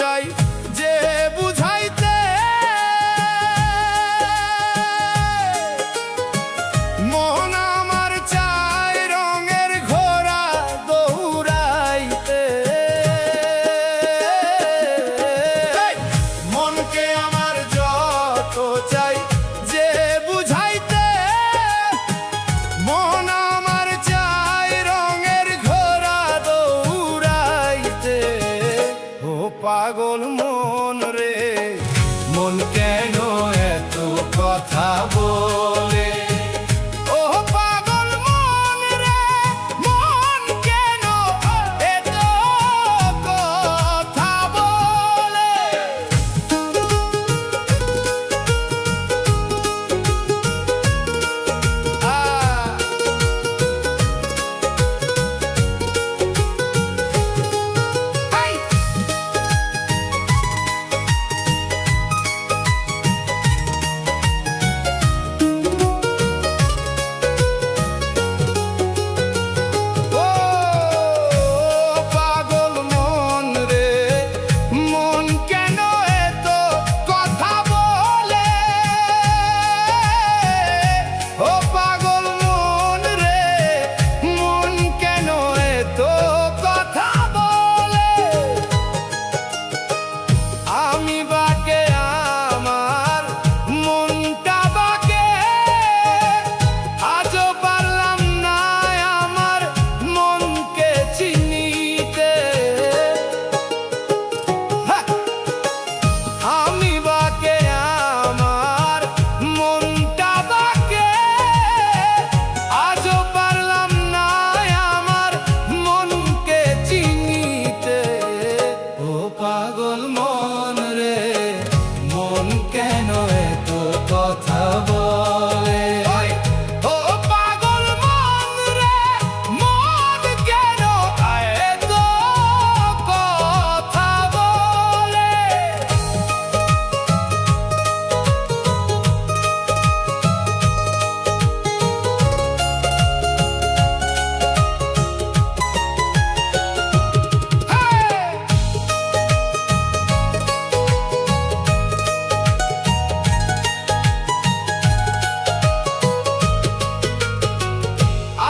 চাই যে বুঝাইতে, মন আমার চাই রঙের ঘোড়া দৌড়াইতে। মনকে আমার যত চাই যে বুঝাইতে, মন আমার চাই রঙের ঘোড়া দৌড়াইতে। ও পাগল মন রে, মন কেন এত কথা বলে? ও পাগল মন রে, মন কেন এত কথা বলে? পাগল মন রে, মন কেন এত কথা বলে? ও পাগল মন রে, মন কেন এত কথা বলে?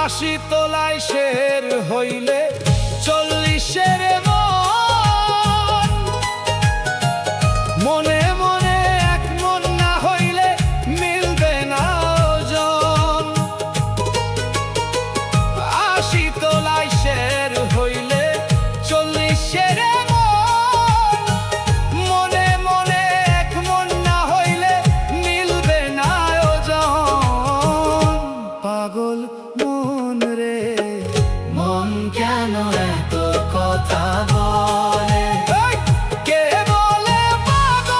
আশি তোলায় শের হইলে 40-এর মন, মনে মনে এক মন না হইলে মিলবে না ওজন। আশি তোলায় শের হইলে 40-এর মন, মনে মনে এক মন না হইলে মিলবে না ওজন। পাগল মন রে, মন কেন এত কথা বলে? কে বলে পাগল?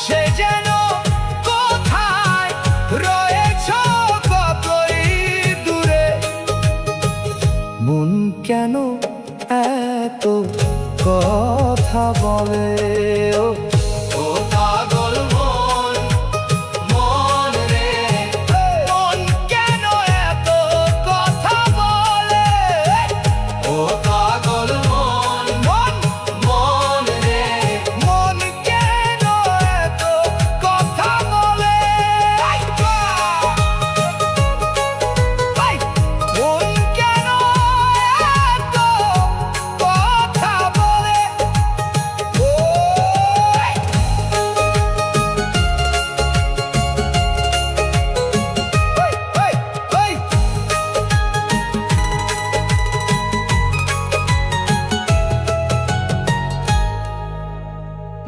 সে যেন কোথায় রয়েছ কতই দূরে। মন কেন এত কথা বলে? ও পাগল মন, মন রে, মন কেন এত কথা বলে? ও পাগল মন, মন, মন রে, মন কেন এত কথা বলে? মন কেন এত কথা বলে?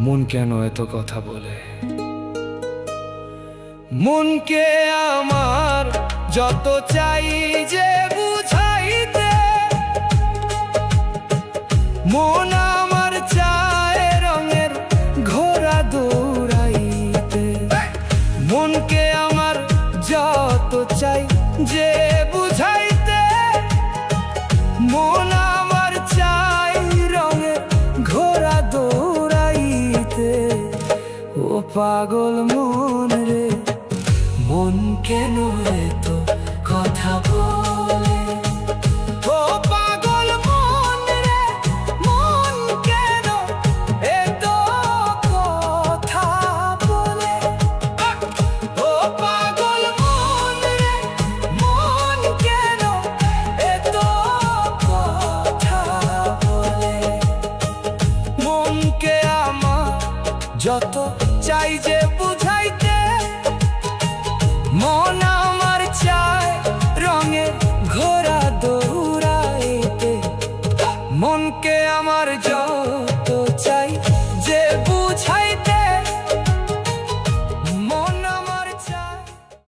মন কেন এত কথা বলে? মনকে আমার যত চাই যে বুঝাইতে, মন আমার চায় রঙের ঘোড়া দৌড়াইতে। মনকে আমার যত চাই যে বুঝাইতে, মন আমার চাই রঙের ঘোড়া দৌড়াইতে। ও পাগল মন রে, মন কেন এত কথা বলে? ও পাগল কে আমার জন